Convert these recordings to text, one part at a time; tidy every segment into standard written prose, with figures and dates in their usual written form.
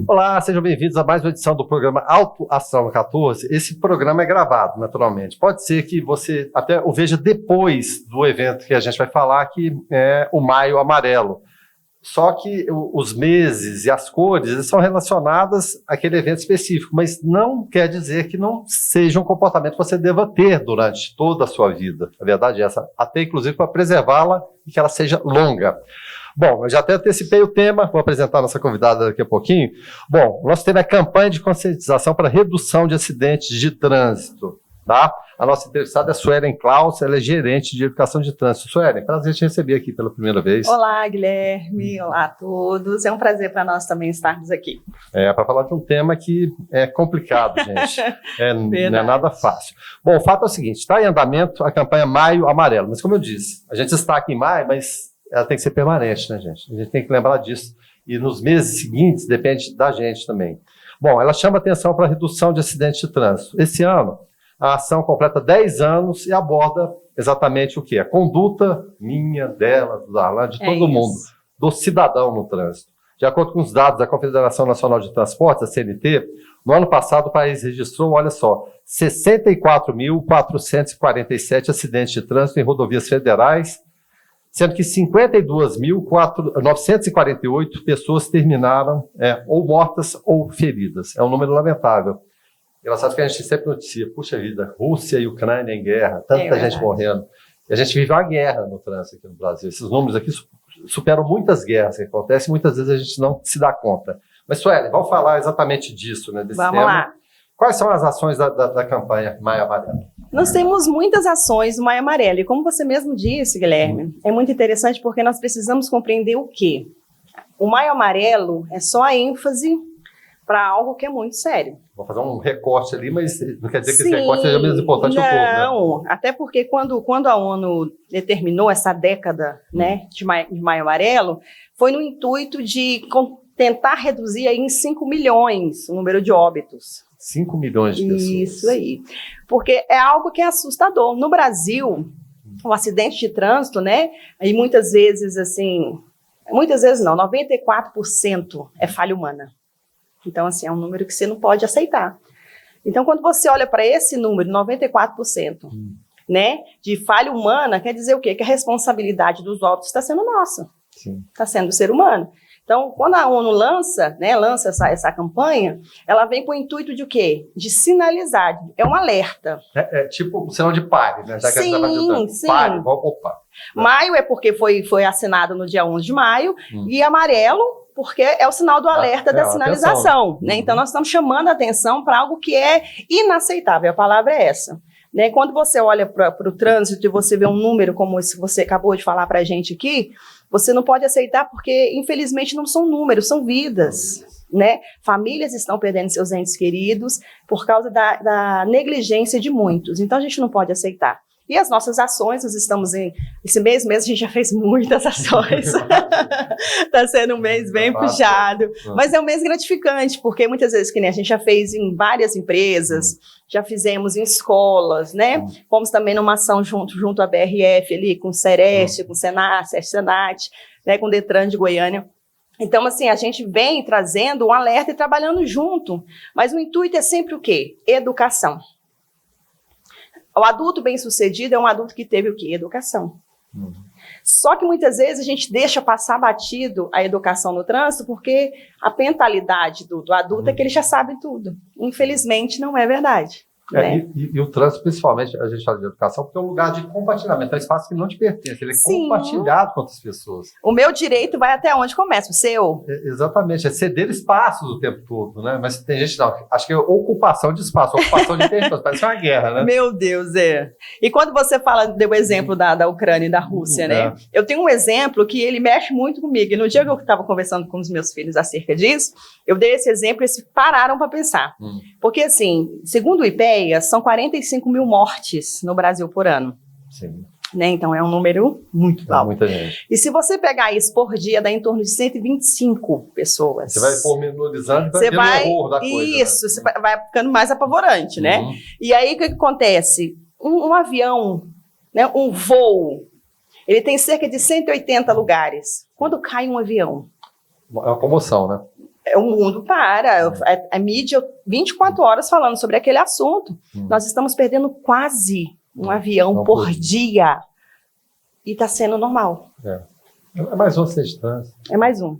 Olá, sejam bem-vindos a mais uma edição do programa Autoação 14. Esse programa é gravado, naturalmente. Pode ser que você até o veja depois do evento que a gente vai falar, que é o Maio Amarelo. Só que os meses e as cores são relacionadas àquele evento específico, mas não quer dizer que não seja um comportamento que você deva ter durante toda a sua vida. A verdade é essa, até inclusive para preservá-la e que ela seja longa. Bom, eu já até antecipei o tema, vou apresentar a nossa convidada daqui a pouquinho. Bom, nós temos a campanha de conscientização para redução de acidentes de trânsito, tá? A nossa entrevistada é a Suelen Klaus, ela é gerente de educação de trânsito. Suelen, prazer te receber aqui pela primeira vez. Olá, Guilherme, olá a todos. É um prazer para nós também estarmos aqui. Para falar de um tema que é complicado, gente. Não é nada fácil. Bom, o fato é o seguinte, está em andamento a campanha Maio Amarelo, mas como eu disse, a gente está aqui em maio, mas ela tem que ser permanente, né, gente? A gente tem que lembrar disso. E nos meses seguintes, depende da gente também. Bom, ela chama atenção para a redução de acidentes de trânsito. Esse ano, a ação completa 10 anos e aborda exatamente o quê? A conduta minha, dela, do Darlan, de todo mundo, do cidadão no trânsito. De acordo com os dados da Confederação Nacional de Transportes, a CNT, no ano passado o país registrou, olha só, 64.447 acidentes de trânsito em rodovias federais, sendo que 52.948 pessoas terminaram ou mortas ou feridas. É um número lamentável. Engraçado que a gente sempre noticia, puxa vida, Rússia e Ucrânia em guerra, tanta gente morrendo. E a gente vive uma guerra no trânsito aqui no Brasil. Esses números aqui superam muitas guerras que acontecem, muitas vezes a gente não se dá conta. Mas, Suelen, vamos falar exatamente disso, né, desse tema. Vamos lá. Quais são as ações da campanha Maio Amarelo? Nós temos muitas ações do Maio Amarelo, e como você mesmo disse, Guilherme, é muito interessante porque nós precisamos compreender o quê? O Maio Amarelo é só a ênfase para algo que é muito sério. Vou fazer um recorte ali, mas não quer dizer que esse recorte seja menos importante que o povo, né? Não, até porque quando a ONU determinou essa década, né, de Maio Amarelo, foi no intuito de tentar reduzir aí em 5 milhões o número de óbitos. 5 milhões de pessoas. Isso aí. Porque é algo que é assustador. No Brasil, o acidente de trânsito, né? E muitas vezes, assim, muitas vezes não, 94% é falha humana. Então, assim, é um número que você não pode aceitar. Então, quando você olha para esse número, 94%, né, de falha humana, quer dizer o quê? Que a responsabilidade dos óbitos está sendo nossa. Está sendo do ser humano. Então, quando a ONU lança essa campanha, ela vem com o intuito de o quê? De sinalizar, é um alerta. É tipo o sinal de pare, né? Já que sim. Pare, opa. Maio é porque foi assinado no dia 11 de maio, e amarelo porque é o sinal do alerta da sinalização. Né? Então, nós estamos chamando a atenção para algo que é inaceitável, a palavra é essa. Né? Quando você olha para o trânsito e você vê um número como esse que você acabou de falar para a gente aqui, você não pode aceitar porque, infelizmente, não são números, são vidas. Né? Famílias estão perdendo seus entes queridos por causa da negligência de muitos. Então, a gente não pode aceitar. E as nossas ações, nós estamos esse mês mesmo, a gente já fez muitas ações. Está sendo um mês bem puxado. Mas é um mês gratificante, porque muitas vezes, que nem a gente já fez em várias empresas, já fizemos em escolas, né? Fomos também numa ação junto à BRF ali, com o Sereste, com o Senat, né? Com o Detran de Goiânia. Então, assim, a gente vem trazendo um alerta e trabalhando junto. Mas o intuito é sempre o quê? Educação. O adulto bem-sucedido é um adulto que teve o quê? Educação. Só que muitas vezes a gente deixa passar batido a educação no trânsito porque a mentalidade do adulto é que ele já sabe tudo. Infelizmente, não é verdade. Né? E o trânsito, principalmente, a gente fala de educação, porque é um lugar de compartilhamento, é um espaço que não te pertence, ele é compartilhado com outras pessoas. O meu direito vai até onde começa, o seu? Exatamente, é ceder espaços o tempo todo, né? Mas tem gente, não, acho que é ocupação de espaço, ocupação de território, parece uma guerra, né? Meu Deus, E quando você deu o exemplo da Ucrânia e da Rússia, né? Eu tenho um exemplo que ele mexe muito comigo, e no dia que eu estava conversando com os meus filhos acerca disso, eu dei esse exemplo e eles pararam para pensar. Porque, assim, segundo o IPEA, são 45 mil mortes no Brasil por ano. Sim. Né? Então, é um número muito alto. Muita gente. E se você pegar isso por dia, dá em torno de 125 pessoas. Você vai pormenorizando e vai vendo o horror da coisa. Isso, você vai ficando mais apavorante, né? E aí, o que acontece? Um avião, né, um voo, ele tem cerca de 180 lugares. Quando cai um avião? É uma comoção, né? O mundo para, a mídia 24 horas falando sobre aquele assunto. Nós estamos perdendo quase um avião por dia. E está sendo normal. É mais um acidente de trânsito. É mais um.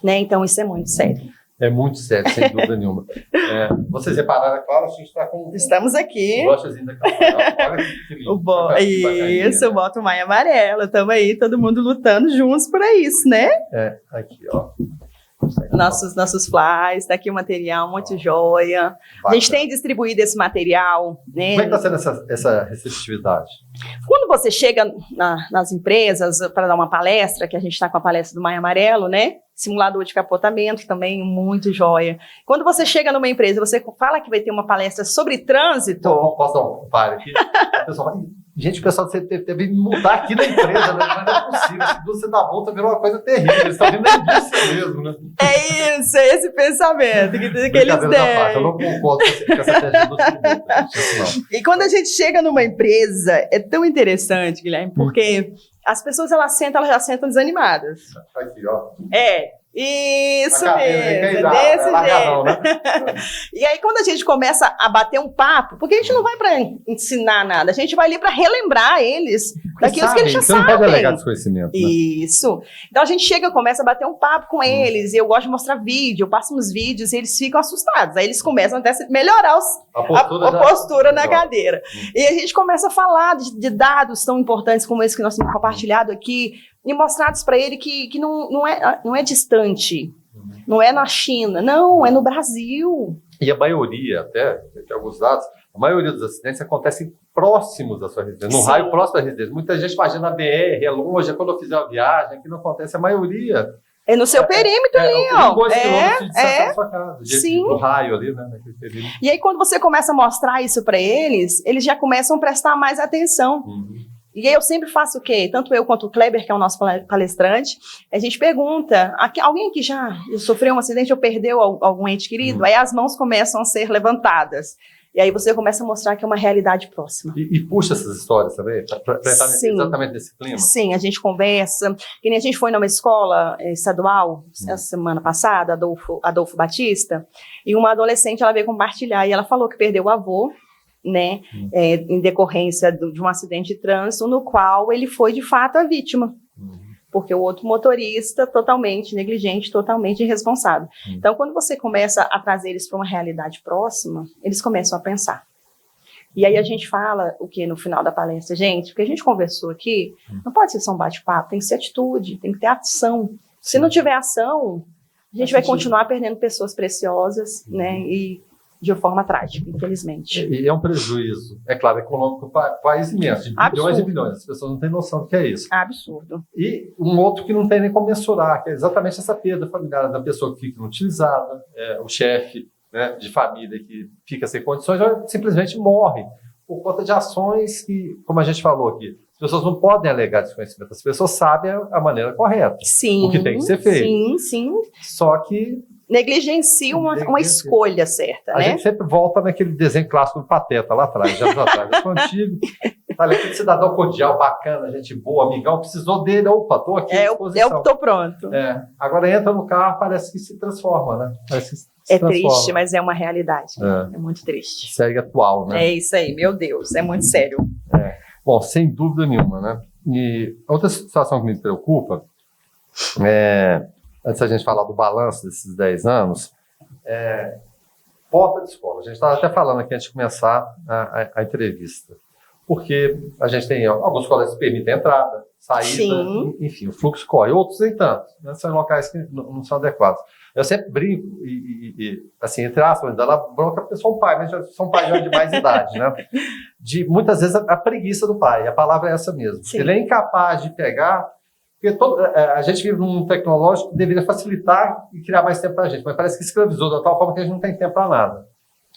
Né? Então, isso é muito sério. É muito sério, sem dúvida nenhuma. Vocês repararam, é claro, a gente está com... Estamos aqui. Lojazinho da Olha que lindo. Isso, o Boto Maio Amarelo. Estamos aí, todo mundo lutando juntos para isso, né? Aqui, ó. Nossos flyers, tá aqui o material, muito joia. Bacana. A gente tem distribuído esse material. Né? Como é que está sendo essa receptividade? Quando você chega nas empresas para dar uma palestra, que a gente está com a palestra do Maio Amarelo, né? Simulador de capotamento, também muito joia. Quando você chega numa empresa, você fala que vai ter uma palestra sobre trânsito. Posso dar um pare aqui? O pessoal fala, gente, o pessoal teve que mudar aqui na empresa, né? Mas não é possível. Se você dá volta, virou uma coisa terrível. Eles estão vindo na indústria mesmo, né? É isso, é esse pensamento que eles têm. Eu não concordo com essa tese de indústria. E quando a gente chega numa empresa, é tão interessante, Guilherme, porque as pessoas elas já sentam desanimadas. Aqui, ó. Isso mesmo, desse jeito. Né? E aí, quando a gente começa a bater um papo, porque a gente não vai para ensinar nada, a gente vai ali para relembrar eles daquilo que eles já sabem. Você não pode alegar desconhecimento. Né? Isso. Então a gente chega, começa a bater um papo com eles, e eu gosto de mostrar vídeo, eu passo uns vídeos e eles ficam assustados. Aí eles começam até a melhorar a postura na cadeira. E a gente começa a falar de dados tão importantes como esse que nós temos compartilhado aqui, e mostrados para ele que não é distante, não é na China, não, é no Brasil. E a maioria, até, tem alguns dados, a maioria dos acidentes acontecem próximos da sua residência, no raio próximo da residência. Muita gente imagina a BR, é longe, é quando eu fizer uma viagem, aqui não acontece, a maioria... É no seu perímetro ali, ó. 2 quilômetros da sua casa, do raio ali, né, naquele perímetro. E aí, quando você começa a mostrar isso para eles, eles já começam a prestar mais atenção. E aí eu sempre faço o quê? Tanto eu quanto o Kleber, que é o nosso palestrante, a gente pergunta, alguém que já sofreu um acidente ou perdeu algum ente querido? Aí as mãos começam a ser levantadas. E aí você começa a mostrar que é uma realidade próxima. E puxa essas histórias também, para estar exatamente nesse clima? Sim, a gente conversa. Que nem a gente foi numa escola estadual, essa semana passada, Adolfo Batista, e uma adolescente, ela veio compartilhar, e ela falou que perdeu o avô, né, em decorrência de um acidente de trânsito, no qual ele foi, de fato, a vítima. Porque o outro motorista, totalmente negligente, totalmente irresponsável. Então, quando você começa a trazer eles para uma realidade próxima, eles começam a pensar. E aí a gente fala o que no final da palestra? Gente, o que a gente conversou aqui, não pode ser só um bate-papo, tem que ser atitude, tem que ter ação. Se não tiver ação, a gente vai continuar perdendo pessoas preciosas, né, e de forma trágica, infelizmente. E é um prejuízo, é claro, econômico para o país imenso, de bilhões e bilhões. As pessoas não têm noção do que é isso. Absurdo. E um outro que não tem nem como mensurar, que é exatamente essa perda familiar da pessoa que fica inutilizada, o chefe, né, de família que fica sem condições, simplesmente morre por conta de ações que, como a gente falou aqui, as pessoas não podem alegar desconhecimento, as pessoas sabem a maneira correta, sim, o que tem que ser feito. Sim, sim. Só que negligencia uma escolha certa, né? A gente sempre volta naquele desenho clássico do Pateta, lá atrás, já atrás. Eu sou antigo, tá ali, aquele cidadão cordial, bacana, gente boa, amigão, precisou dele, opa, tô aqui à disposição. Eu tô pronto. Agora entra no carro, parece que se transforma, né? Triste, mas é uma realidade. É muito triste. Segue atual, né? É isso aí, meu Deus, é muito sério. Bom, sem dúvida nenhuma, né? E outra situação que me preocupa antes da gente falar do balanço desses 10 anos, porta de escola. A gente estava até falando aqui antes de começar a entrevista. Porque a gente tem alguns colégios que permitem entrada, saída, enfim, o fluxo corre. Outros nem tanto, né? São em locais que não são adequados. Eu sempre brinco, assim, entre aspas, dando bronca, porque eu sou um pai, mas já sou um pai de mais idade, né? De, muitas vezes, a preguiça do pai, a palavra é essa mesmo. Sim. Ele é incapaz de pegar, porque a gente vive num mundo tecnológico que deveria facilitar e criar mais tempo para a gente, mas parece que escravizou de tal forma que a gente não tem tempo para nada.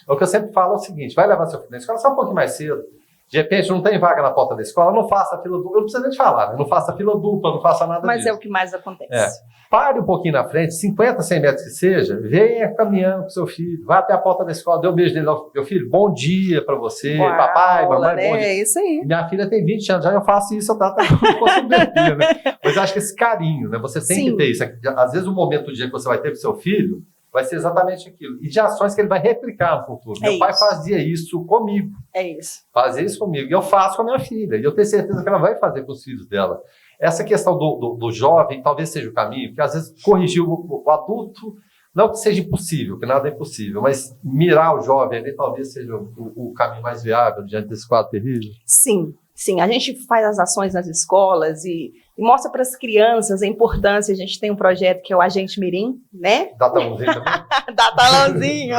O que eu sempre falo é o seguinte, vai levar seu filho na escola só um pouquinho mais cedo, De repente não tem vaga na porta da escola, não faça fila dupla. Eu não preciso nem te falar, né? Não faça fila dupla, não faça nada Mas disso. é o que mais acontece. Pare um pouquinho na frente, 50, 100 metros que seja, venha caminhando com seu filho, vá até a porta da escola, dê um beijo nele, meu filho, bom dia para você, Boa papai, aula, mamãe, né? bom dia. É isso aí. Minha filha tem 20 anos, já eu faço isso, eu trato como se fosse um bebê, né? Mas eu acho que esse carinho, né? Você tem que ter isso. Às vezes o momento do dia que você vai ter com seu filho vai ser exatamente aquilo. E de ações que ele vai replicar no futuro. Meu pai fazia isso comigo. É isso. Fazia isso comigo. E eu faço com a minha filha. E eu tenho certeza que ela vai fazer com os filhos dela. Essa questão do jovem talvez seja o caminho, porque às vezes corrigir o adulto, não que seja impossível, porque nada é impossível, mas mirar o jovem ali talvez seja o caminho mais viável diante desse quadro terrível. Sim, sim. A gente faz as ações nas escolas e mostra para as crianças a importância. A gente tem um projeto que é o Agente Mirim, né? Dá talãozinho também? Dá talãozinho.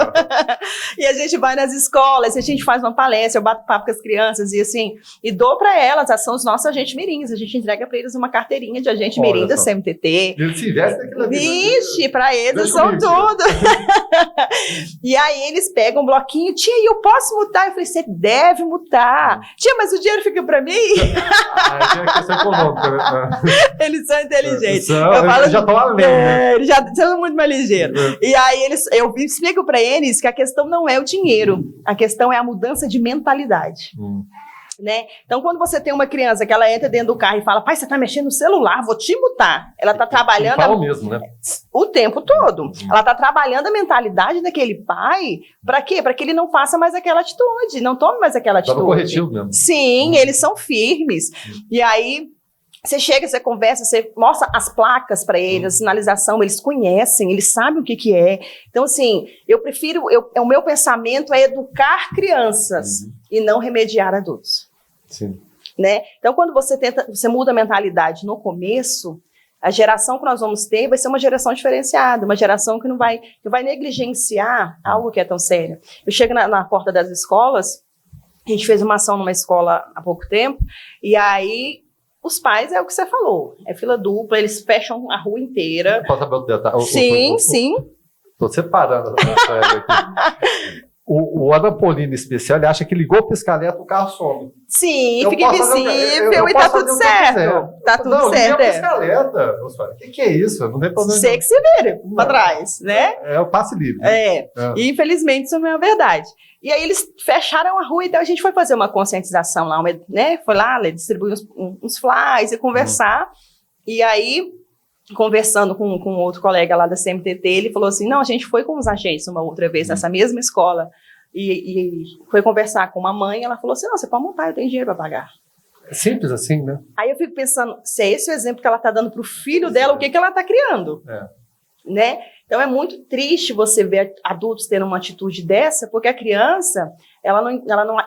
E a gente vai nas escolas, a gente faz uma palestra, eu bato papo com as crianças e assim, e dou para elas, são os nossos agentes mirins. A gente entrega para eles uma carteirinha de agente mirim da CMTT. Eles se vestem daquilo ali. Vixe, para eles são tudo. E aí eles pegam um bloquinho, tia, eu posso mutar? Eu falei, você deve mutar. Tia, mas o dinheiro fica para mim? É questão econômica, né? Eles são inteligentes. Eles já estão além, né? Eles já são muito mais ligeiros. E aí eu explico para eles que a questão não é o dinheiro, a questão é a mudança de mentalidade. Né? Então, quando você tem uma criança que ela entra dentro do carro e fala, pai, você está mexendo no celular, vou te mutar. Ela está trabalhando mesmo, né? O tempo todo. Ela está trabalhando a mentalidade daquele pai, para quê? Para que ele não faça mais aquela atitude, não tome mais aquela atitude. Tá no corretivo mesmo. Sim, eles são firmes. E aí você chega, você conversa, você mostra as placas para eles, a sinalização, eles conhecem, eles sabem o que é. Então, assim, eu prefiro, o meu pensamento é educar crianças e não remediar adultos. Sim. Né? Então, quando você muda a mentalidade no começo, a geração que nós vamos ter vai ser uma geração diferenciada, uma geração que não vai negligenciar algo que é tão sério. Eu chego na porta das escolas, a gente fez uma ação numa escola há pouco tempo, e aí os pais, é o que você falou, é fila dupla, eles fecham a rua inteira. Posso saber o detalhe? Sim, sim. Estou separando aqui. O Anapolino especial, ele acha que ligou o pisca-alerta, o carro some. Sim, fica invisível e tá tudo certo. Tá tudo certo. Não, pisca-alerta. O que é isso? Não tem problema. Você que se vire pra trás, né? É o passe livre. E infelizmente isso não é a verdade. E aí eles fecharam a rua, então a gente foi fazer uma conscientização lá, né? Foi lá, distribuir uns flyers e conversar. E aí, conversando com outro colega lá da CMTT, ele falou assim, não, a gente foi com os agentes uma outra vez nessa mesma escola e foi conversar com uma mãe, ela falou assim, não, você pode montar, eu tenho dinheiro para pagar. É simples assim, né? Aí eu fico pensando, se é esse o exemplo que ela está dando para o filho dela, o que ela está criando? Né? Então é muito triste você ver adultos tendo uma atitude dessa, porque a criança, ela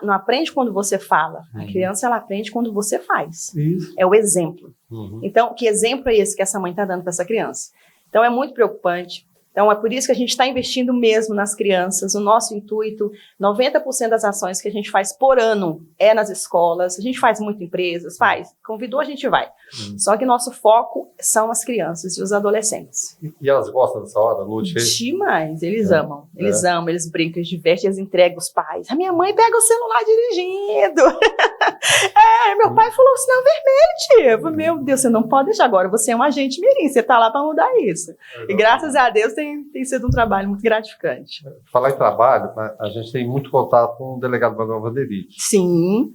não aprende quando você fala. A criança, ela aprende quando você faz. Isso. É o exemplo. Então, que exemplo é esse que essa mãe está dando para essa criança? Então, é muito preocupante. Então, é por isso que a gente está investindo mesmo nas crianças. O nosso intuito, 90% das ações que a gente faz por ano é nas escolas. A gente faz muito em empresas, convidou, a gente vai. Só que nosso foco são as crianças e os adolescentes. E elas gostam dessa hora, Lúcia? Demais, eles amam. Eles amam, eles brincam, eles divertem, eles entregam os pais. A minha mãe pega o celular dirigindo. Meu pai falou sinal vermelho, tia. Meu Deus, você não pode deixar agora. Você é um agente mirim, você está lá para mudar isso. E graças a Deus tem sido um trabalho muito gratificante. Falar em trabalho, a gente tem muito contato com o delegado Manuel Vanderick. Sim,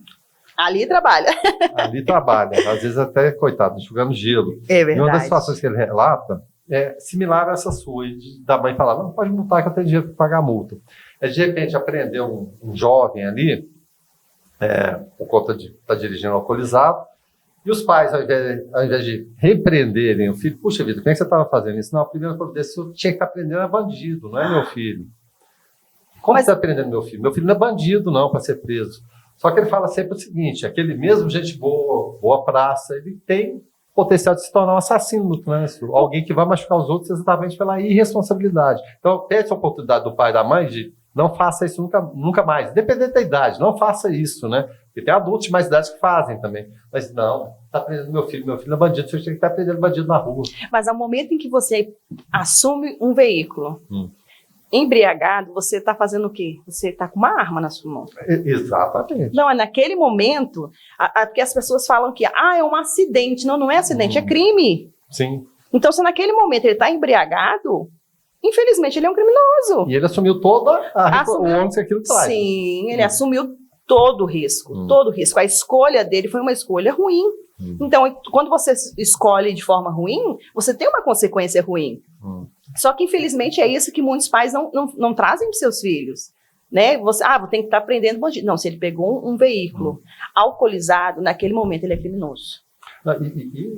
ali trabalha. Ali trabalha, às vezes até, coitado, enxugando gelo. É verdade. E uma das situações que ele relata é similar a essa sua, da mãe falar, não pode multar que eu tenho dinheiro para pagar a multa. De repente, aprender um jovem ali, por conta de estar dirigindo alcoolizado, e os pais, ao invés de repreenderem o filho, puxa vida, como é que você estava fazendo isso? Não, a primeira providência eu tinha que estar aprendendo é bandido, não é meu filho. Como você está aprendendo meu filho? Meu filho não é bandido, não, para ser preso. Só que ele fala sempre o seguinte, aquele mesmo gente boa, boa praça, ele tem potencial de se tornar um assassino no trânsito, alguém que vai machucar os outros exatamente pela irresponsabilidade. Então, pede a oportunidade do pai e da mãe de não faça isso nunca mais, independente da idade, não faça isso, né? Porque tem adultos de mais idade que fazem também. Mas não, está prendendo meu filho não é bandido, você tem que estar prendendo bandido na rua. Mas ao momento em que você assume um veículo, embriagado, você está fazendo o quê? Você está com uma arma na sua mão. Exatamente. Não, é naquele momento, porque as pessoas falam que é um acidente. Não, não é acidente, é crime. Sim. Então, se naquele momento ele está embriagado, infelizmente ele é um criminoso. E ele assumiu toda o ônus que aquilo traz. Sim, ele assumiu todo o risco, todo o risco. A escolha dele foi uma escolha ruim. Então, quando você escolhe de forma ruim, você tem uma consequência ruim. Só que, infelizmente, é isso que muitos pais não trazem para os seus filhos. Né? Você, vou ter que estar prendendo bandido. Não, se ele pegou um veículo alcoolizado, naquele momento ele é criminoso.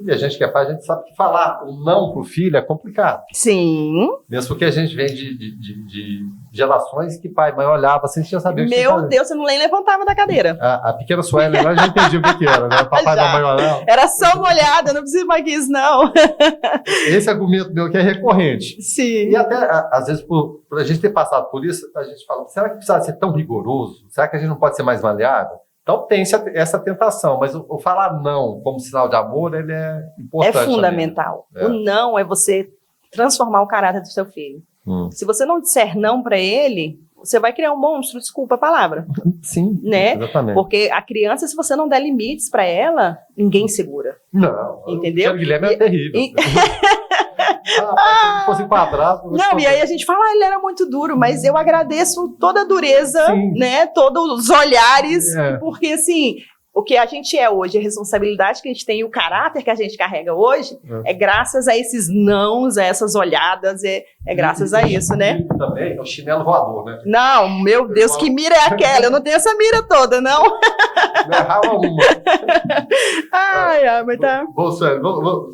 E a gente que é pai, a gente sabe que falar o não pro filho é complicado. Sim. Mesmo porque a gente vem de gerações que pai e mãe olhava assim, já sabia o que Meu Deus, você não nem levantava da cadeira. A pequena Suelen lá já entendia o que era, né? Papai e mamãe olhavam. Era só uma olhada, não precisa mais que isso, não. Esse argumento meu que é recorrente. Sim. E até, às vezes, por a gente ter passado por isso, a gente fala, será que precisa ser tão rigoroso? Será que a gente não pode ser mais maleável? Então tem essa tentação, mas o falar não como sinal de amor, ele é importante. É fundamental. O não é você transformar o caráter do seu filho. Se você não disser não para ele, você vai criar um monstro, desculpa a palavra. Sim, né? Exatamente. Porque a criança, se você não der limites para ela, ninguém segura. Não. Entendeu? O Guilherme é terrível. Se fosse quadrado... Não, e aí a gente fala, ele era muito duro, mas eu agradeço toda a dureza, né? Todos os olhares, porque assim... O que a gente é hoje, a responsabilidade que a gente tem e o caráter que a gente carrega hoje é graças a esses nãos, a essas olhadas, é graças a isso, né? E também é o chinelo voador, né? Não, meu Deus, que mira é aquela? Eu não tenho essa mira toda, não. Não errava uma. Mas tá... Vou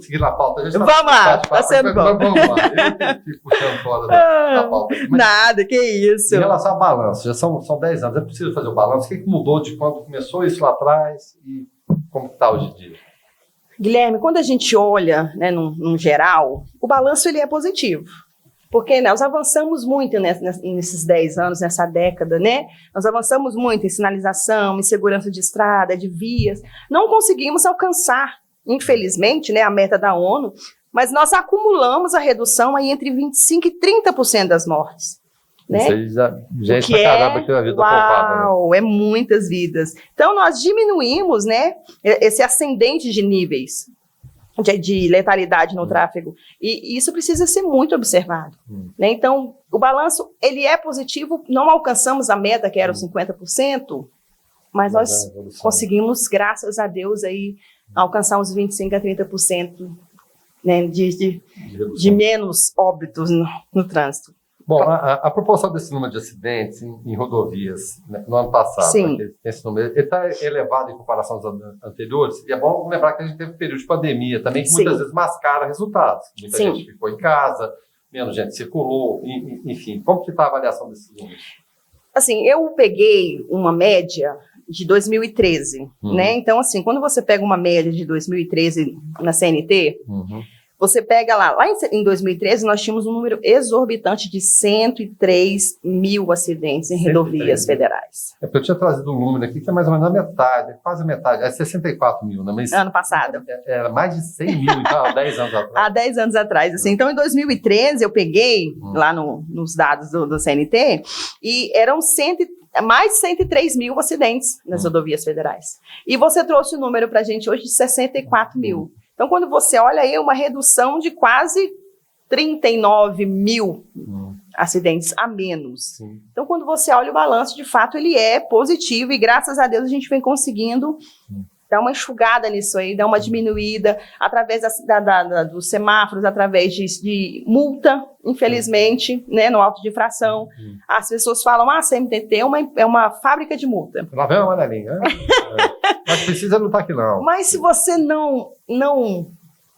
seguir na pauta. Vamos lá, tá sendo bom. Vamos lá, eu fico puxando fora da pauta. Mas, nada, que isso. Em relação ao balanço, já são 10 anos, é preciso fazer o balanço. O que mudou de quando começou isso lá atrás? E como está hoje em dia? Guilherme, quando a gente olha, né, num geral, o balanço ele é positivo. Porque nós avançamos muito nesses 10 anos, nessa década, né? Nós avançamos muito em sinalização, em segurança de estrada, de vias. Não conseguimos alcançar, infelizmente, né, a meta da ONU, mas nós acumulamos a redução aí entre 25% e 30% das mortes. Né? Isso aí já é pra caramba que a vida poupada. Né? É muitas vidas. Então, nós diminuímos, né, esse ascendente de níveis de letalidade no tráfego. E isso precisa ser muito observado. Né? Então, o balanço, ele é positivo, não alcançamos a meta, que era os 50%, mas nós conseguimos, graças a Deus, aí, alcançar uns 25% a 30%, né, de menos óbitos no trânsito. Bom, a proporção desse número de acidentes em rodovias, né, no ano passado, esse número, ele está elevado em comparação aos anos anteriores, e é bom lembrar que a gente teve um período de pandemia também, que muitas vezes mascara resultados. Muita gente ficou em casa, menos gente circulou, enfim. Como que está a avaliação desses números? Assim, eu peguei uma média de 2013, né? Então, assim, quando você pega uma média de 2013 na CNT... Você pega lá em 2013, nós tínhamos um número exorbitante de 103 mil acidentes em rodovias federais. Eu tinha trazido um número aqui que é mais ou menos a metade, quase a metade, é 64 mil, né? Mas ano passado. Era mais de 100 mil, então, há 10 anos atrás. Há 10 anos atrás, assim. Então, em 2013, eu peguei lá nos dados do CNT e eram mais de 103 mil acidentes nas rodovias federais. E você trouxe o número para a gente hoje de 64 mil. Então, quando você olha aí, uma redução de quase 39 mil acidentes a menos. Então, quando você olha o balanço, de fato, ele é positivo e, graças a Deus, a gente vem conseguindo dar uma enxugada nisso aí, dar uma diminuída através dos semáforos, através de multa, infelizmente, né, no auto de infração. As pessoas falam, a CMTT é uma fábrica de multa. Lá vem uma amarelinha, né? Mas precisa não estar aqui, não. Mas se você não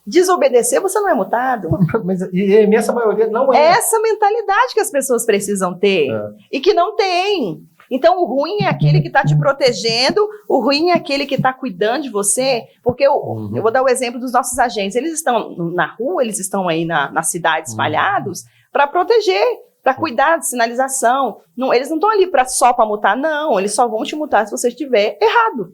desobedecer, você não é multado. Mas a imensa maioria não é. É essa mentalidade que as pessoas precisam ter e que não tem. Então, o ruim é aquele que está te protegendo, o ruim é aquele que está cuidando de você, porque eu vou dar o exemplo dos nossos agentes. Eles estão na rua, eles estão aí na cidade espalhados para proteger, para cuidar de sinalização. Não, eles não estão ali só para multar, não. Eles só vão te multar se você estiver errado.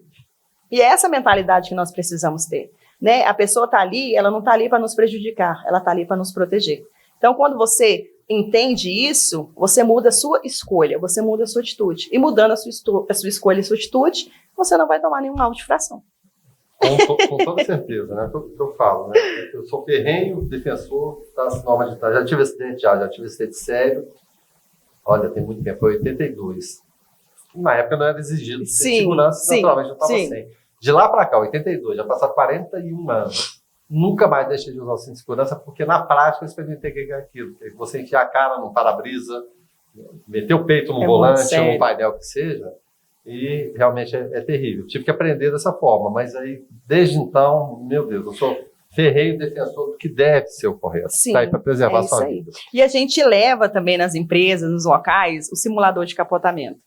E é essa mentalidade que nós precisamos ter. Né? A pessoa está ali, ela não está ali para nos prejudicar, ela está ali para nos proteger. Então, quando você entende isso, você muda a sua escolha, você muda a sua atitude. E mudando a sua escolha e a sua atitude, você não vai tomar nenhum mal de fração. Com toda certeza, né? O que eu falo, né? Eu sou ferrenho defensor das normas de trânsito. Já tive acidente, já tive acidente sério. Olha, tem muito tempo, foi 82. Na época não era exigido segurança, naturalmente eu estava sem. De lá para cá, 82, já passaram 41 anos. Nunca mais deixei de usar o cinto de segurança, porque na prática eu experimentei que é aquilo. Você enfiar a cara num para-brisa, meter o peito no volante ou no painel que seja, e realmente é terrível. Tive que aprender dessa forma, mas aí, desde então, meu Deus, eu sou ferrenho defensor do que deve ser o correto. Sim, tá aí para preservar a sua vida. E a gente leva também nas empresas, nos locais, o simulador de capotamento.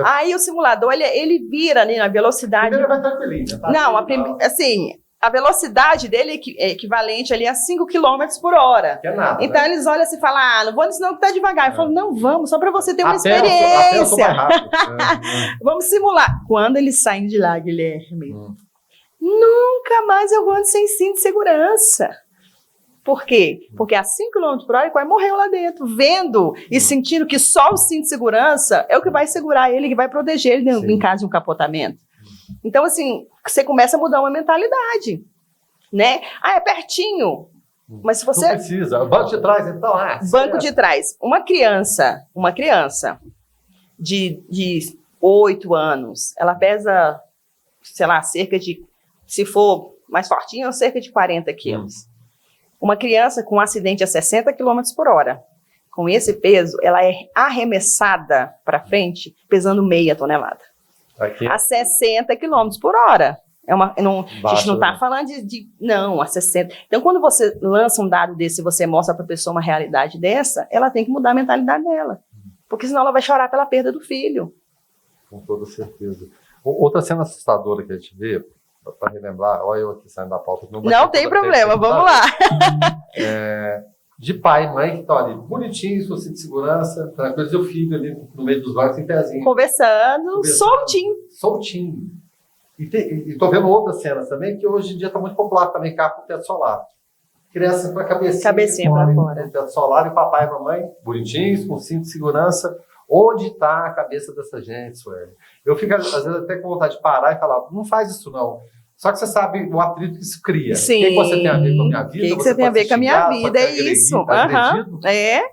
Aí o simulador, ele vira ali na velocidade... Primeiro vai estar feliz, né? Não, assim, a velocidade dele é equivalente ali a 5 km por hora. Que é nada, então, né? Eles olham assim e falam, não vou ensinar que tá devagar. Eu falo, não, vamos, só para você ter uma experiência. Até eu sou mais rápido. Vamos simular. Quando eles saem de lá, Guilherme, nunca mais eu ando sem cinto de segurança. Por quê? Porque a 5 km por hora ele quase morreu lá dentro, vendo e sentindo que só o cinto de segurança é o que vai segurar ele, que vai proteger ele em caso de um capotamento. Então, assim, você começa a mudar uma mentalidade, né? É pertinho. Mas se você... Não precisa. Banco de trás, então... Banco de trás. Uma criança de 8 anos, ela pesa, sei lá, cerca de, se for mais fortinha, cerca de 40 quilos. Uma criança com um acidente a 60 km por hora, com esse peso, ela é arremessada para frente, pesando meia tonelada. Aqui. A 60 km por hora. A gente não está falando não, a 60. Então, quando você lança um dado desse e você mostra para a pessoa uma realidade dessa, ela tem que mudar a mentalidade dela. Porque senão ela vai chorar pela perda do filho. Com toda certeza. Outra cena assustadora que a gente vê, para relembrar, olha eu aqui saindo da pauta. Não tem problema, vamos lá. De pai e mãe que estão ali bonitinhos, com cinto de segurança, tranquilos, e o filho ali no meio dos bancos em pezinho. Conversando, soltinho. E estou vendo outras cenas também, que hoje em dia está muito popular também, carro com teto solar. Criança com a cabecinha para fora. Teto solar, e papai e mamãe, bonitinhos, com cinto de segurança. Onde está a cabeça dessa gente, Sueli? Eu fico, às vezes, até com vontade de parar e falar, não faz isso não. Só que você sabe o atrito que isso cria. Sim. O que você tem a ver com a minha vida? O que você tem a ver com a minha vida? É isso.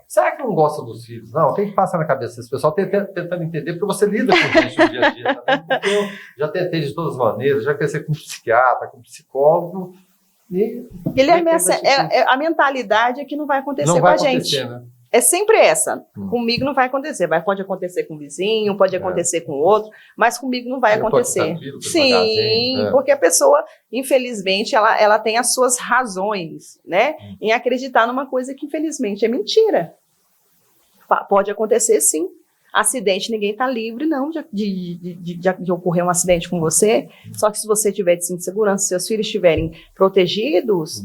Será que não gosta dos filhos? Não, tem que passar na cabeça desse pessoal, tentando entender, porque você lida com isso no dia a dia. Também, porque eu já tentei de todas as maneiras, já conversei com psiquiatra, com psicólogo. Guilherme, a mentalidade é que não vai acontecer com a gente. Né? É sempre essa. Comigo não vai acontecer. Pode acontecer com o vizinho, pode acontecer com o outro, mas comigo não vai acontecer. Sim, porque a pessoa, infelizmente, ela tem as suas razões, né, em acreditar numa coisa que, infelizmente, é mentira. Pode acontecer, sim. Acidente, ninguém está livre, não, de ocorrer um acidente com você. Só que se você tiver de cinto de segurança, se seus filhos estiverem protegidos,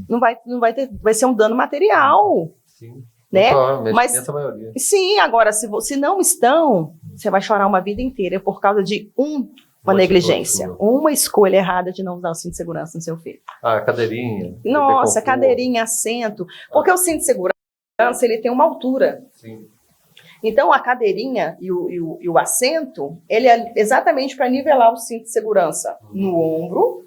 vai ser um dano material. Sim. Né? Mas maioria. Sim, agora, se não estão, você vai chorar uma vida inteira por causa de uma negligência, uma escolha errada de não usar o cinto de segurança no seu filho. Cadeirinha. Nossa, cadeirinha, assento. Porque o cinto de segurança, ele tem uma altura. Sim. Então, a cadeirinha e o assento, ele é exatamente para nivelar o cinto de segurança no ombro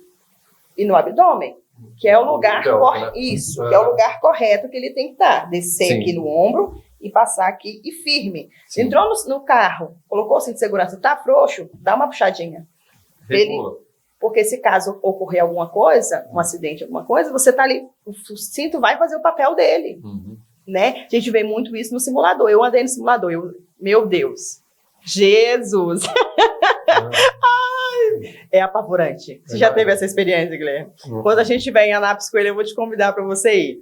e no abdômen. Que é o lugar que é o lugar correto que ele tem que estar. Descer aqui no ombro e passar aqui e firme. Sim. Entrou no carro, colocou o cinto de segurança, tá frouxo, dá uma puxadinha. Porque se caso ocorrer alguma coisa, um acidente, alguma coisa, você tá ali, o cinto vai fazer o papel dele. Né? A gente vê muito isso no simulador. Eu andei no simulador, meu Deus, Jesus! É apavorante. Você já teve essa experiência, Guilherme? Quando a gente estiver em Anápolis com ele, eu vou te convidar para você ir.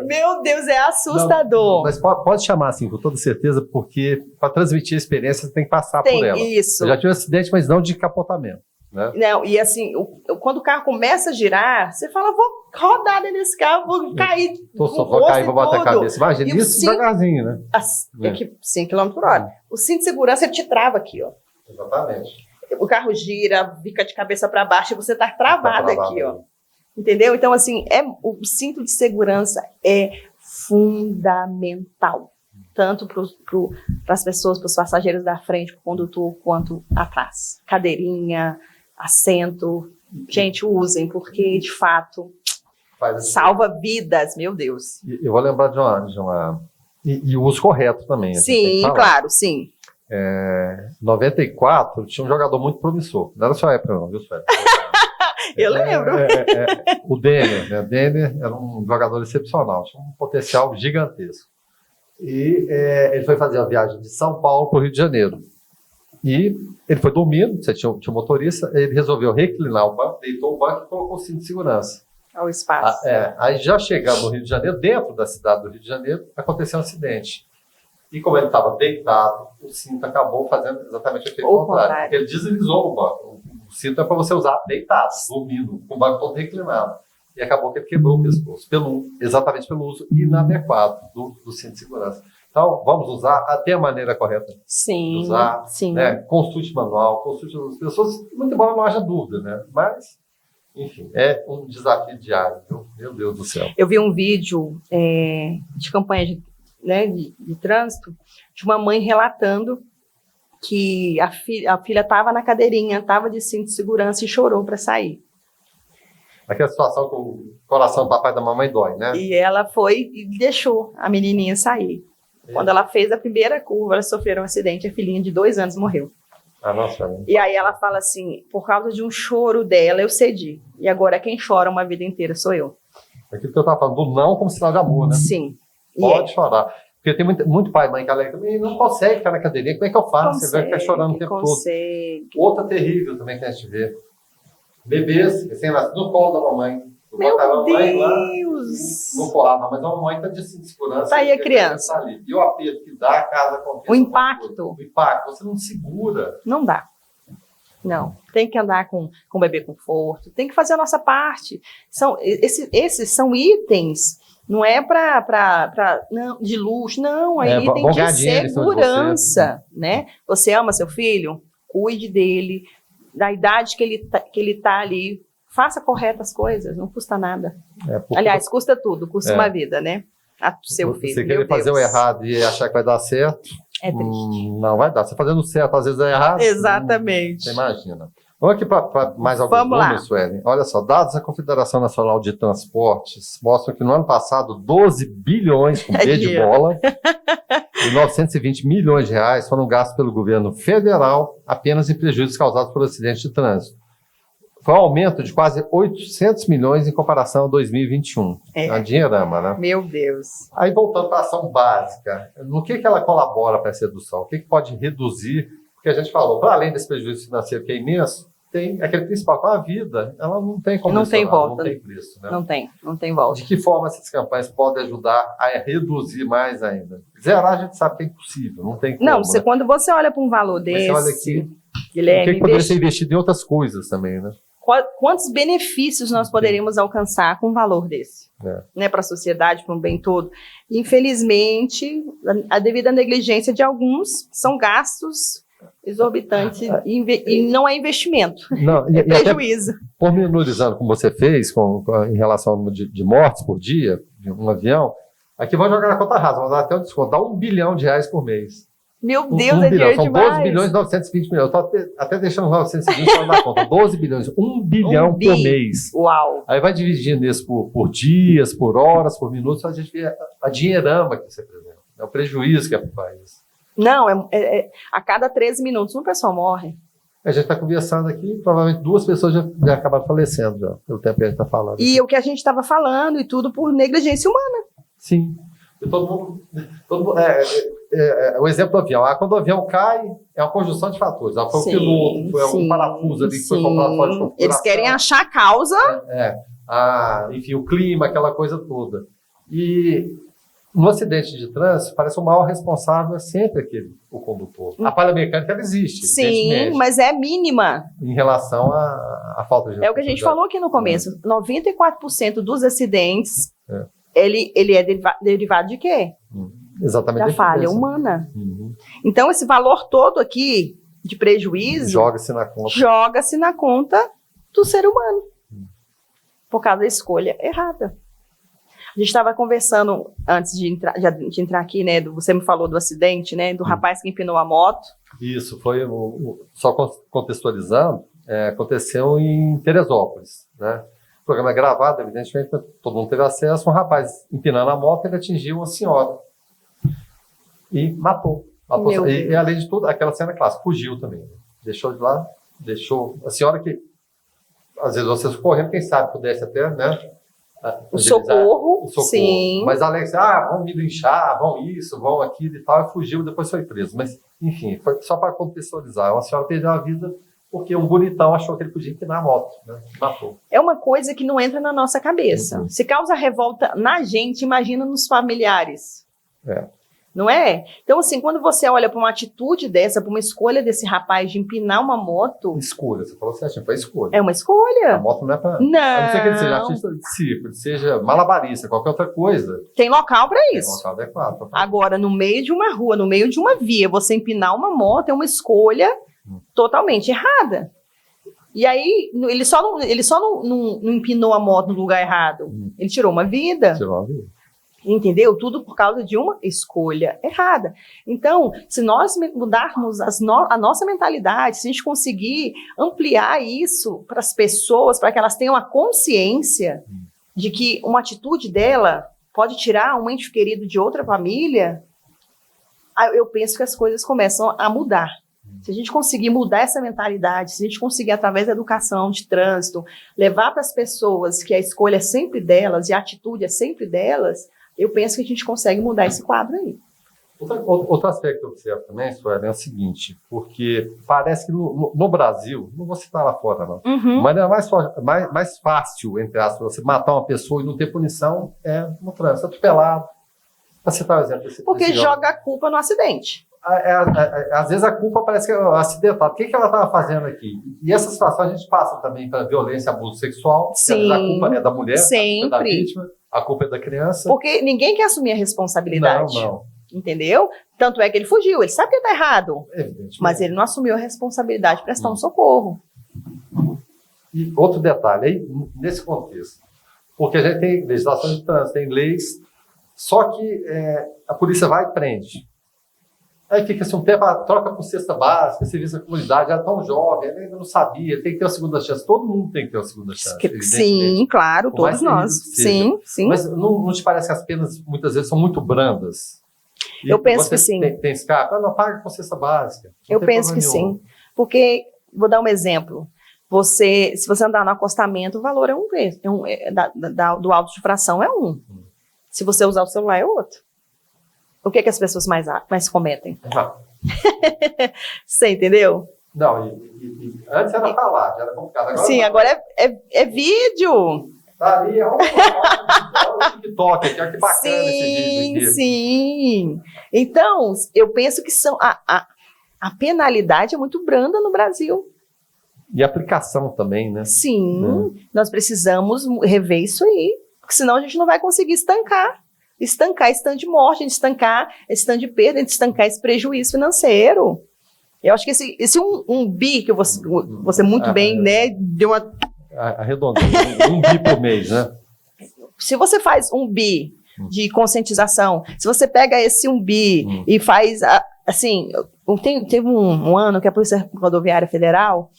Meu Deus, é assustador. Não, mas pode chamar assim, com toda certeza, porque para transmitir a experiência, você tem que passar por ela. Isso. Eu já tive um acidente, mas não de capotamento. Né? Não, e assim, quando o carro começa a girar, você fala, vou rodar nesse carro, vou cair. Vou cair, vou botar a cabeça. Imagina isso devagarzinho, né? 5 km por hora. O cinto de segurança, ele te trava aqui, ó. Exatamente. O carro gira, fica de cabeça para baixo e você tá travado aqui, ó. Entendeu? Então, assim, o cinto de segurança é fundamental. Tanto para as pessoas, para os passageiros da frente, para o condutor, quanto atrás. Cadeirinha, assento. Gente, usem, porque, de fato, salva vidas, meu Deus. Eu vou lembrar de uma e o uso correto também. Sim, claro, sim. Em 94, tinha um jogador muito promissor. Não era só a época, não, viu, Sueli? Eu lembro. O Denner, né? Denner era um jogador excepcional, tinha um potencial gigantesco. E ele foi fazer a viagem de São Paulo para o Rio de Janeiro. E ele foi dormindo, você tinha um motorista, ele resolveu reclinar o banco, deitou o banco e colocou o cinto de segurança. Ao espaço. Aí já chegando no Rio de Janeiro, dentro da cidade do Rio de Janeiro, aconteceu um acidente. E como ele estava deitado, o cinto acabou fazendo exatamente o efeito contrário. Porque ele deslizou o banco. O cinto é para você usar deitado, dormindo, com o banco todo reclinado. E acabou que ele quebrou o pescoço, exatamente pelo uso inadequado do cinto de segurança. Então, vamos usar até a maneira correta. Sim, de usar, sim. Né? Consulte manual, consulte as pessoas, muito embora não haja dúvida, né? Mas, enfim, é um desafio diário. Meu Deus do céu. Eu vi um vídeo de campanha de trânsito de uma mãe relatando que a filha estava na cadeirinha, estava de cinto de segurança e chorou para sair. Aquela situação que o coração do papai e da mamãe dói, né? E ela foi e deixou a menininha sair. Quando ela fez a primeira curva, elas sofreram um acidente, a filhinha de 2 anos morreu. Nossa. E aí ela fala assim, por causa de um choro dela, eu cedi. E agora quem chora uma vida inteira sou eu. Aquilo que eu estava falando, do não como sinal de amor, né? Sim. Pode chorar. Porque tem muito pai e mãe que alega também, não consegue ficar na cadeirinha, como é que eu faço? Você vai ficar chorando o tempo todo. Outra terrível também que a gente vê. Bebês, recém-nascidos, no colo da mamãe. Meu Deus! Lá, no colo, mas a mamãe está de segurança. Tá aí a criança. Tá ali. E o aperto que dá, a casa acontece. O impacto. O impacto, você não segura. Não dá. Não. Tem que andar com o bebê conforto, tem que fazer a nossa parte. Esses são itens. Não é não, de luxo, não, é item de segurança, né? Você ama seu filho? Cuide dele, da idade que ele tá ali, faça corretas coisas, não custa nada. Aliás, custa tudo, custa uma vida, né? A seu filho. Você querer fazer o errado e achar que vai dar certo, é triste. Não vai dar. Você fazendo certo, às vezes é errado. Exatamente. Você imagina. Vamos aqui para mais alguns números, Sueli. Olha só, dados da Confederação Nacional de Transportes mostram que no ano passado 12 bilhões, com B de bola, e 920 milhões de reais foram gastos pelo governo federal apenas em prejuízos causados por acidentes de trânsito. Foi um aumento de quase 800 milhões em comparação a 2021. É uma dinheirama, né? Meu Deus. Aí, voltando para a ação básica, no que ela colabora para essa redução? O que pode reduzir? Porque a gente falou, para além desse prejuízo financeiro que é imenso, tem aquele principal, com a vida, ela não tem como não tem volta. Não tem preço, né? Não tem volta. De que forma essas campanhas podem ajudar a reduzir mais ainda? Zerar a gente sabe que é impossível, não tem como. Não, quando você olha para um valor desse, você olha aqui, Guilherme, o que poderia ser investido em outras coisas também, né? Quantos benefícios nós poderíamos alcançar com um valor desse? Né, para a sociedade, para um bem todo? Infelizmente, a devida negligência de alguns são gastos exorbitantes e não é investimento, é prejuízo. Pormenorizando como você fez em relação ao número de mortes por dia, de um avião, aqui vou jogar na conta rasa, mas até um desconto, dá R$1 bilhão por mês. Meu Deus, é dinheiro são demais. 12 bilhões e 920 milhões. Eu estou até deixando os 920 para dar conta. 12 bilhões, 1 bilhão por mês. Uau! Aí vai dividindo isso por dias, por horas, por minutos, a gente vê a dinheirama que você apresenta. É o prejuízo que é para o país. Não, a cada 13 minutos uma pessoa morre. A gente está conversando aqui, provavelmente 2 pessoas já acabaram falecendo, já, pelo tempo que a gente está falando. E o que a gente estava falando, e tudo por negligência humana. Sim. E todo mundo o exemplo do avião. Quando o avião cai, é uma conjunção de fatores. Foi o piloto, foi algum parafuso ali que foi comprado fora de configuração. Eles querem achar a causa. Enfim, o clima, aquela coisa toda. E no acidente de trânsito, parece o maior responsável é sempre o condutor. A falha mecânica ela existe. Sim, mas é mínima. Em relação à falta de... É o que a gente falou aqui no começo. 94% dos acidentes, ele é derivado de quê? Exatamente. Da falha humana. Então, esse valor todo aqui de prejuízo... Joga-se na conta do ser humano. por causa da escolha errada. A gente estava conversando antes de entrar aqui, né? Você me falou do acidente, né? Do rapaz que empinou a moto. Isso, foi, só contextualizando, aconteceu em Teresópolis, né? O programa é gravado, evidentemente, todo mundo teve acesso. Um rapaz empinando a moto, ele atingiu uma senhora e matou. E além de tudo, aquela cena clássica, fugiu também. Deixou de lá, deixou a senhora que, às vezes, vocês correndo, quem sabe, pudesse até, né? O socorro, sim. Mas Alex, vão me linchar, vão isso, vão aquilo e tal, e fugiu, depois foi preso. Mas, enfim, foi só para contextualizar. Uma senhora perdeu a vida porque um bonitão achou que ele podia empinar a moto, né? Matou. É uma coisa que não entra na nossa cabeça. Uhum. Se causa revolta na gente, imagina nos familiares. Não é? Então, assim, quando você olha para uma atitude dessa, para uma escolha desse rapaz de empinar uma moto... Escolha, você falou certinho, foi escolha. É uma escolha. A moto não é para... Não. A não ser que ele seja artista de circo, ele seja malabarista, qualquer outra coisa. Tem local para isso. Tem local adequado. Agora, no meio de uma rua, no meio de uma via, você empinar uma moto é uma escolha totalmente errada. E aí, ele só não empinou a moto no lugar errado. Ele tirou uma vida. Tirou uma vida. Entendeu? Tudo por causa de uma escolha errada. Então, se nós mudarmos a nossa mentalidade, se a gente conseguir ampliar isso para as pessoas, para que elas tenham a consciência de que uma atitude dela pode tirar um ente querido de outra família, eu penso que as coisas começam a mudar. Se a gente conseguir mudar essa mentalidade, se a gente conseguir, através da educação, de trânsito, levar para as pessoas que a escolha é sempre delas e a atitude é sempre delas, eu penso que a gente consegue mudar esse quadro aí. Outro aspecto que eu observo também, Suelen, é o seguinte, porque parece que no Brasil, não vou citar lá fora não, mas é mais fácil, entre aspas, você matar uma pessoa e não ter punição no trânsito, atropelado. Para citar um exemplo. Porque joga a culpa no acidente. Às vezes a culpa parece que é acidental. O que ela estava fazendo aqui? E essa situação a gente passa também para violência, abuso sexual. Sim. A culpa é da mulher, sempre. A culpa é da vítima, a culpa é da criança. Porque ninguém quer assumir a responsabilidade. Não. Entendeu? Tanto é que ele fugiu. Ele sabe que ele está errado. Mas ele não assumiu a responsabilidade de prestar um socorro. E outro detalhe, aí, nesse contexto. Porque a gente tem legislação de trânsito, tem leis, só que a polícia vai e prende. Aí fica assim um tempo, troca por cesta básica, serviço da comunidade, era tão jovem, ele ainda não sabia, tem que ter uma segunda chance. Todo mundo tem que ter uma segunda chance. Sim, claro, todos nós. Sim. Mas não te parece que as penas muitas vezes são muito brandas? Eu penso que sim. Tem escape? Não, paga com cesta básica. Eu penso que sim. Porque, vou dar um exemplo. Se você andar no acostamento, o valor é do auto de infração é um. Se você usar o celular, é outro. O que as pessoas mais cometem? Você entendeu? Não, antes era falar, já era complicado. Agora sim, agora é vídeo. Tá ali, olha o TikTok aqui, olha que bacana esse vídeo aqui. Sim. Então, eu penso que a penalidade é muito branda no Brasil. E a aplicação também, né? Sim, nós precisamos rever isso aí, porque senão a gente não vai conseguir estancar stand de morte, estancar stand de perda, estancar esse prejuízo financeiro. Eu acho que esse um bi que você muito bem, né, deu uma... Arredondando, um bi por mês, né? Se você faz um bi de conscientização, se você pega esse um bi e faz, assim, teve um ano que a Polícia Rodoviária Federal,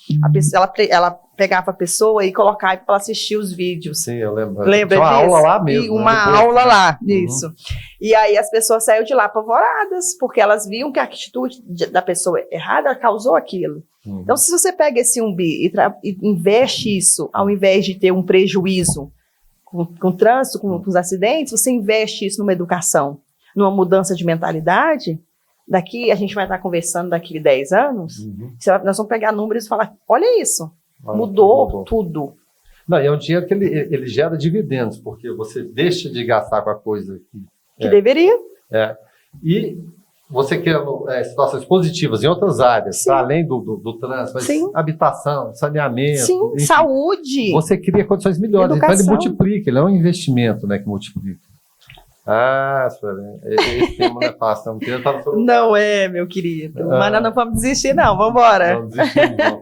ela pegava a pessoa e colocava para ela assistir os vídeos. Sim, eu lembro. Lembra disso? Uma aula lá mesmo. E uma aula lá, isso. E aí as pessoas saíram de lá apavoradas, porque elas viam que a atitude da pessoa errada causou aquilo. Então, se você pega esse umbi e investe isso, ao invés de ter um prejuízo com o trânsito, com os acidentes, você investe isso numa educação, numa mudança de mentalidade. Daqui, a gente vai estar conversando daqui 10 anos, nós vamos pegar números e falar, olha isso, mudou tudo. Não, e é um dinheiro que ele gera dividendos, porque você deixa de gastar com a coisa que deveria. E você quer situações positivas em outras áreas, para além do trânsito, mas habitação, saneamento, enfim, saúde. Você cria condições melhores, então ele multiplica, ele é um investimento, né, que multiplica. Suelen, esse tema não é fácil, não tem. Não é, meu querido. Mas nós não vamos desistir, não. Vamos embora. Não desistir, não.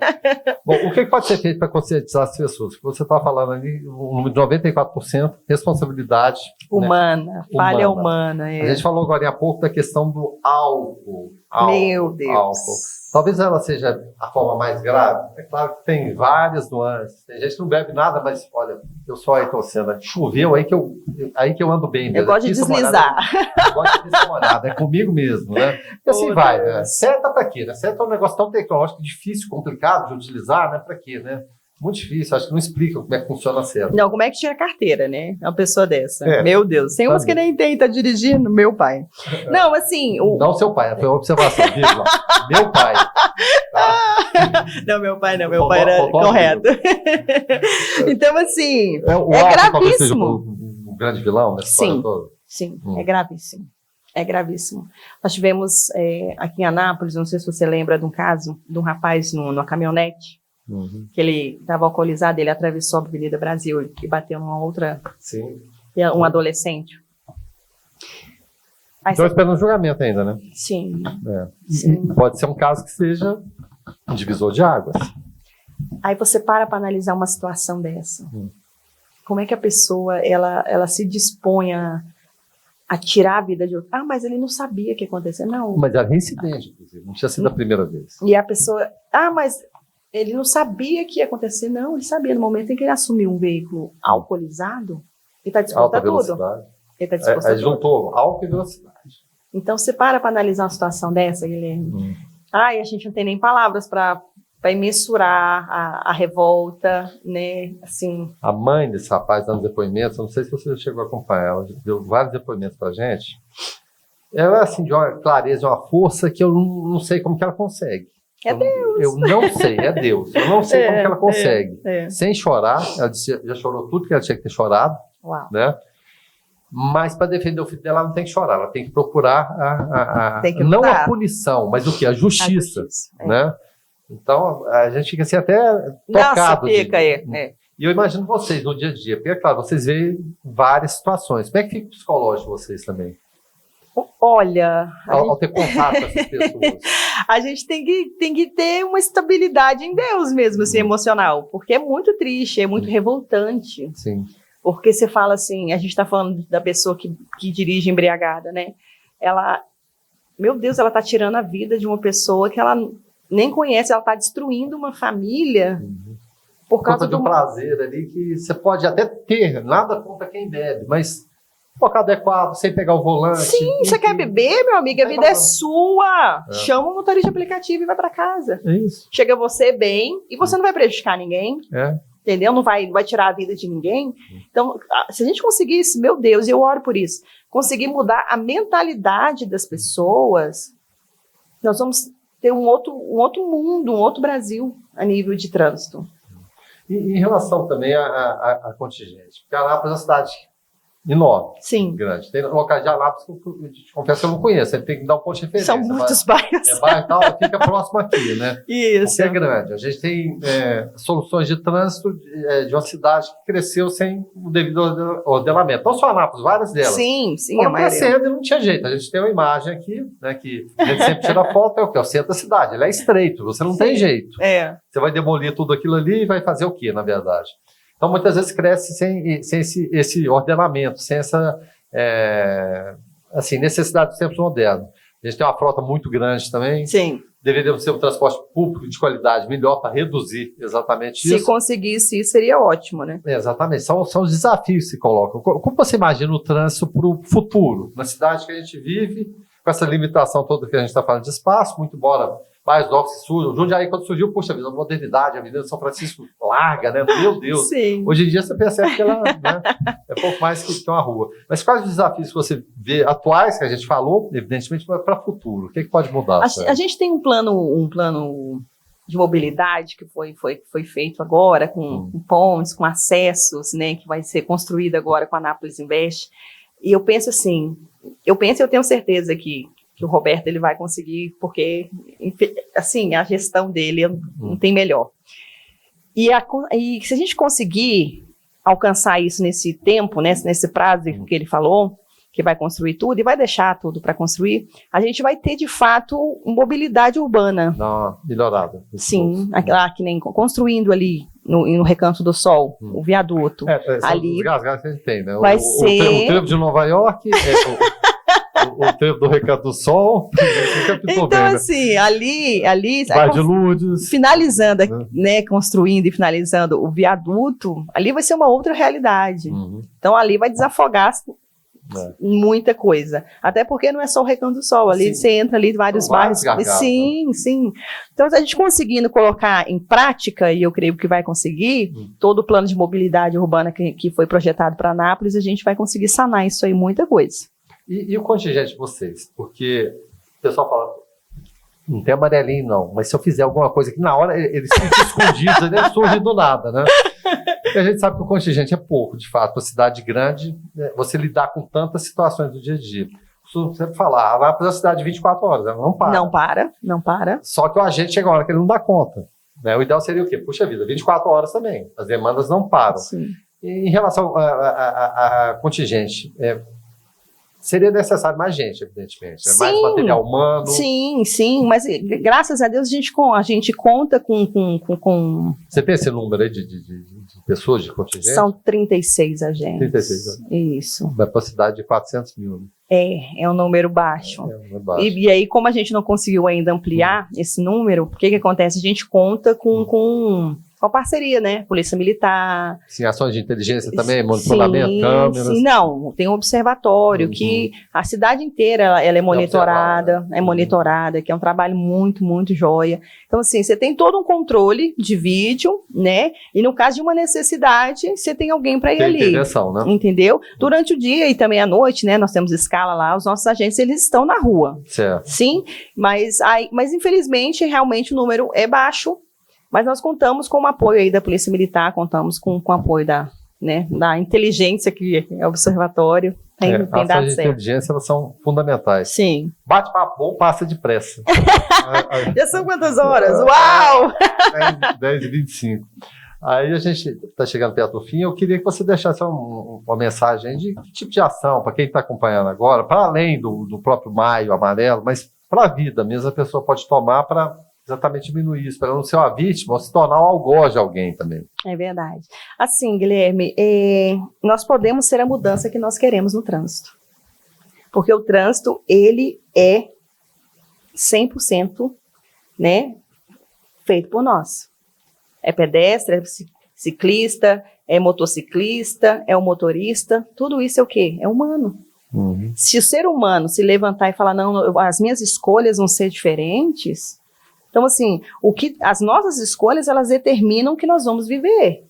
Bom, o que pode ser feito para conscientizar as pessoas? Você está falando ali, um número de 94%, responsabilidade humana, falha humana. A gente falou agora há pouco da questão do álcool. Meu Deus. Álcool. Talvez ela seja a forma mais grave. É claro que tem várias nuances. Tem gente que não bebe nada, mas olha, eu sou aí torcendo. Choveu aí que eu ando bem. Eu gosto de deslizar. Eu gosto de deslizar. É comigo mesmo, né? E assim vai. Né? Seta para quê? Né? Seta é um negócio tão tecnológico, difícil, complicado de utilizar, né? Para quê, né? Muito difícil, acho que não explica como é que funciona a seta. Não, como é que tira carteira, né? Uma pessoa dessa. Meu Deus. Tem umas que nem tem, tá dirigindo, meu pai. Não, assim... Não o seu pai, foi uma observação, vírgula. Meu pai. Tá? Não, meu pai não, meu pai era correto. Então, assim, é gravíssimo. O grande vilão nessa história toda? Sim, é gravíssimo. É gravíssimo. Nós tivemos aqui em Anápolis, não sei se você lembra de um caso, de um rapaz numa caminhonete, que ele estava alcoolizado, ele atravessou a Avenida Brasil e bateu numa outra, um adolescente. Estou esperando um julgamento ainda, né? Sim. Sim. Pode ser um caso que seja um divisor de águas. Aí você para analisar uma situação dessa. Como é que a pessoa ela se dispõe a tirar a vida de outro? Mas ele não sabia o que ia acontecer. Não. Mas era reincidente, inclusive. Não tinha sido a primeira vez. E a pessoa... mas ele não sabia que ia acontecer. Não, ele sabia. No momento em que ele assumiu um veículo alcoolizado, ele está disposto a tudo. Ele está disposto a tudo. Juntou álcool e velocidade. Então, você para analisar uma situação dessa, Guilherme. A gente não tem nem palavras para mensurar a revolta, né? Assim... A mãe desse rapaz dando depoimentos, eu não sei se você chegou a acompanhar, ela deu vários depoimentos para a gente. Ela é assim, de uma clareza, de uma força que eu não sei como que ela consegue. É Deus. Eu não sei, é Deus. Eu não sei como que ela consegue. Sem chorar, ela disse, já chorou tudo que ela tinha que ter chorado. Uau. Né? Mas para defender o filho dela, ela não tem que chorar, ela tem que procurar não a punição, mas o quê? A justiça. Né? Então, a gente fica assim até tocado. Nossa, fica aí. E eu imagino vocês no dia a dia, porque, é claro, vocês veem várias situações. Como é que fica o psicológico de vocês também? Olha... Ao ter contato com essas pessoas. A gente tem que ter uma estabilidade em Deus mesmo, assim, emocional, porque é muito triste, é muito revoltante. Sim. Porque você fala assim, a gente está falando da pessoa que dirige embriagada, né? Meu Deus, ela está tirando a vida de uma pessoa que ela nem conhece, ela está destruindo uma família por causa de um prazer ali que você pode até ter, nada contra quem bebe, mas focar adequado, sem pegar o volante. Sim, você quer beber, meu amigo, a vida é sua. Chama o motorista de aplicativo e vai para casa. É isso. Chega você bem e você não vai prejudicar ninguém. Entendeu? Não vai tirar a vida de ninguém. Então, se a gente conseguisse, meu Deus, eu oro por isso, conseguir mudar a mentalidade das pessoas, nós vamos ter um outro mundo, um outro Brasil a nível de trânsito. E em relação também à contingente, porque Anápolis é uma cidade enorme, grande. Tem locais de Anápolis que eu te confesso que eu não conheço, você tem que dar um ponto de referência. São muitos bairros. Bairro tal, fica próximo aqui, né? Isso. Porque é grande. A gente tem soluções de trânsito de uma cidade que cresceu sem o devido ordenamento. Não só Anápolis, várias delas. Sim, a crescendo e não tinha jeito. A gente tem uma imagem aqui, né, que a gente sempre tira foto, é o quê? O centro da cidade. Ele é estreito, você não tem jeito. Você vai demolir tudo aquilo ali e vai fazer o quê, na verdade? Então, muitas vezes cresce sem esse ordenamento, sem essa necessidade dos tempos modernos. A gente tem uma frota muito grande também. Sim. Deveríamos ter um transporte público de qualidade melhor para reduzir exatamente isso. Se conseguisse isso, seria ótimo, né? Exatamente. São os desafios que se colocam. Como você imagina o trânsito para o futuro? Na cidade que a gente vive, com essa limitação toda que a gente está falando de espaço, muito embora mais novos que surjam. O Jundiaí, quando surgiu, puxa vida, a modernidade, a Avenida São Francisco larga, né? Meu Deus. Sim. Hoje em dia você percebe que ela é pouco mais que uma rua. Mas quais os desafios que você vê atuais, que a gente falou, evidentemente, para o futuro? O que pode mudar? A gente tem um plano de mobilidade que foi feito agora, com pontes, com acessos, né? Que vai ser construído agora com a Anápolis Invest. E eu penso assim, eu tenho certeza que o Roberto ele vai conseguir, porque assim, a gestão dele não tem melhor. E se a gente conseguir alcançar isso nesse tempo, né, nesse prazo que ele falou, que vai construir tudo e vai deixar tudo para construir, a gente vai ter, de fato, mobilidade urbana. Não, melhorada. Sim, que nem construindo ali no Recanto do Sol, o viaduto. Ali os gastos que a gente tem, né? Vai ser... O trevo de Nova York, o trevo do Recanto do Sol, então, bem, assim, né? ali Vai de Lourdes, finalizando, né, construindo e finalizando o viaduto, ali vai ser uma outra realidade. Então, ali vai desafogar muita coisa. Até porque não é só o Recanto do Sol, ali você entra ali em vários bairros. Sim. Então, a gente conseguindo colocar em prática, e eu creio que vai conseguir, todo o plano de mobilidade urbana que foi projetado para Anápolis, a gente vai conseguir sanar isso aí, muita coisa. E o contingente de vocês? Porque o pessoal fala, não tem amarelinho não, mas se eu fizer alguma coisa que na hora eles ficam escondidos, eles surgem do nada, né? E a gente sabe que o contingente é pouco, de fato. Para cidade grande, você lidar com tantas situações do dia a dia. Costumo sempre falar, vai para a cidade de 24 horas, ela não para. Não para. Só que o agente chega a hora que ele não dá conta. Né? O ideal seria o quê? Puxa vida, 24 horas também. As demandas não param. Sim. E em relação a contingente, seria necessário mais gente, evidentemente. Sim, mais material humano. Sim, mas graças a Deus a gente conta com... Você tem esse número aí de pessoas de contingente? São 36 agentes. 36, né? Isso. Vai para a cidade de 400 mil. Né? É um número baixo. E aí, como a gente não conseguiu ainda ampliar esse número, o que acontece? A gente conta com a parceria, né? Polícia Militar. Sim, ações de inteligência também, monitoramento, câmeras. Sim, não, tem um observatório que a cidade inteira ela é monitorada, que é um trabalho muito, muito joia. Então, assim, você tem todo um controle de vídeo, né? E no caso de uma necessidade, você tem alguém para ir ali. Tem intervenção, né? Entendeu? Durante o dia e também à noite, né? Nós temos escala lá, os nossos agentes, eles estão na rua. Certo. Sim, mas infelizmente, realmente o número é baixo. Mas nós contamos com o apoio aí da Polícia Militar, contamos com o apoio da inteligência, que é o observatório, tem dado certo. As inteligência, elas são fundamentais. Sim. Bate-papo bom, passa depressa. Já são quantas horas? Uau! 10h25. Aí a gente está chegando perto do fim, eu queria que você deixasse uma mensagem de que tipo de ação, para quem está acompanhando agora, para além do próprio Maio Amarelo, mas para a vida mesmo, a pessoa pode tomar para exatamente diminuir isso, para não ser uma vítima, ou se tornar um algoz de alguém também. É verdade. Assim, Guilherme, nós podemos ser a mudança que nós queremos no trânsito. Porque o trânsito, ele é 100%, né, feito por nós. É pedestre, é ciclista, é motociclista, é o motorista, tudo isso é o quê? É humano. Se o ser humano se levantar e falar, não, as minhas escolhas vão ser diferentes... Então, assim, as nossas escolhas, elas determinam o que nós vamos viver.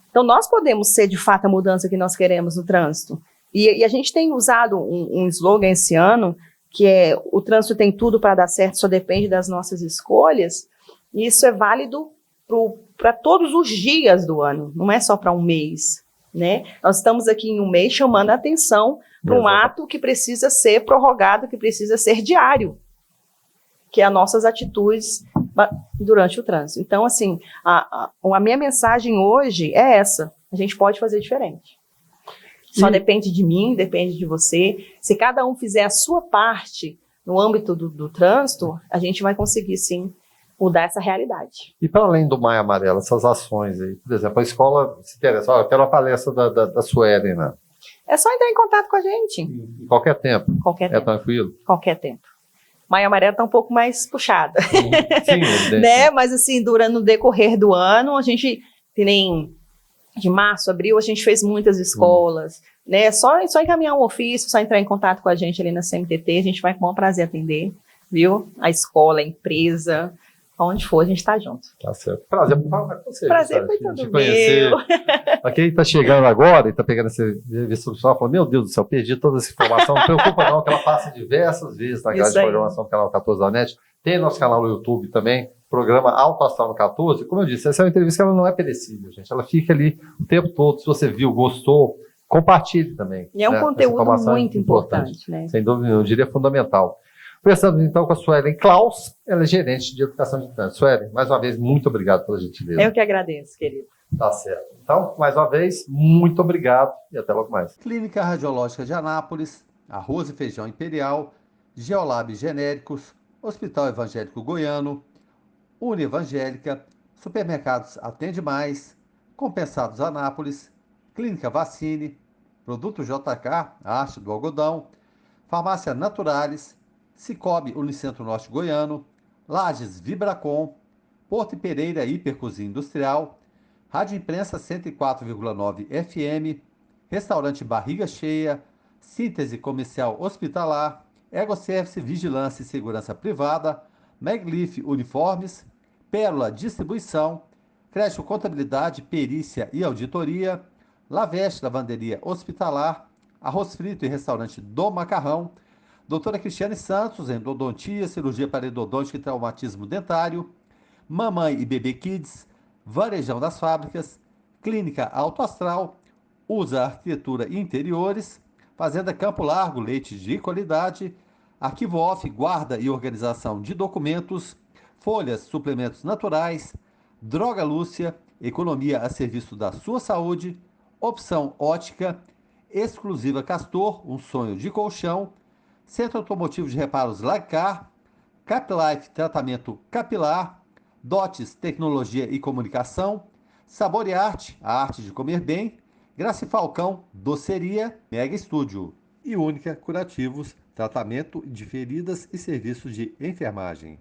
Então, nós podemos ser, de fato, a mudança que nós queremos no trânsito. E a gente tem usado um slogan esse ano, que é, o trânsito tem tudo para dar certo, só depende das nossas escolhas. E isso é válido para todos os dias do ano, não é só para um mês. Né? Nós estamos aqui em um mês chamando a atenção para um ato que precisa ser prorrogado, que precisa ser diário, que é as nossas atitudes durante o trânsito. Então, assim, a minha mensagem hoje é essa: a gente pode fazer diferente. Só depende de mim, depende de você. Se cada um fizer a sua parte no âmbito do trânsito, a gente vai conseguir, sim, mudar essa realidade. E para além do Maio Amarelo, essas ações aí, por exemplo, a escola se interessa, eu quero a palestra da Suelen, né? É só entrar em contato com a gente. Em qualquer tempo? Qualquer tempo. É tranquilo? Qualquer tempo. Maio Amarelo está um pouco mais puxada. Sim, né? Mas assim, no decorrer do ano, a gente tem de março, abril, a gente fez muitas escolas, né? Só encaminhar um ofício, só entrar em contato com a gente ali na CMTT, a gente vai com o maior prazer atender, viu? A escola, a empresa, onde for, a gente está junto. Tá certo. Prazer falar com você. Prazer foi todo meu. Para quem está chegando agora e está pegando essa instrução, falando, meu Deus do céu, perdi toda essa informação. Não preocupa não, que ela passa diversas vezes na grade de programação do canal 14 da NET. Tem nosso canal no YouTube também, programa Alto Astral no 14. Como eu disse, essa é uma entrevista que ela não é perecível, gente. Ela fica ali o tempo todo. Se você viu, gostou, compartilhe também. E é um conteúdo muito importante, né? Sem dúvida, eu diria fundamental. Conversamos então com a Suelen Klaus, ela é gerente de educação de trânsito. Suelen, mais uma vez, muito obrigado pela gentileza. Eu que agradeço, querido. Tá certo. Então, mais uma vez, muito obrigado e até logo mais. Clínica Radiológica de Anápolis Arroz e Feijão Imperial, Geolab Genéricos, Hospital Evangélico Goiano, Unievangélica, Supermercados Atende Mais, Compensados Anápolis, Clínica Vacine, Produto JK, Arte do Algodão, Farmácia Naturalis, Cicobi Unicentro Norte Goiano, Lages Vibracom, Porto e Pereira Hipercozinha Industrial, Rádio Imprensa 104,9 FM, Restaurante Barriga Cheia, Síntese Comercial Hospitalar, Egoservice Vigilância e Segurança Privada, Meglif Uniformes, Pérola Distribuição, Crédito Contabilidade, Perícia e Auditoria, Laveste Lavanderia Hospitalar, Arroz Frito e Restaurante do Macarrão, Doutora Cristiane Santos, Endodontia, Cirurgia Parodontítica e Traumatismo Dentário, Mamãe e Bebê Kids, Varejão das Fábricas, Clínica Alto Astral, Usa Arquitetura e Interiores, Fazenda Campo Largo, leite de qualidade, Arquivo Off, guarda e organização de documentos, folhas, suplementos naturais, Droga Lúcia, economia a serviço da sua saúde, Opção Ótica, Exclusiva Castor, um sonho de colchão, Centro Automotivo de Reparos Lagcar, CapLife, tratamento capilar, Dotes, tecnologia e comunicação, Sabor e Arte, a arte de comer bem, Graça e Falcão, doceria, Mega Estúdio e Única Curativos, tratamento de feridas e serviços de enfermagem.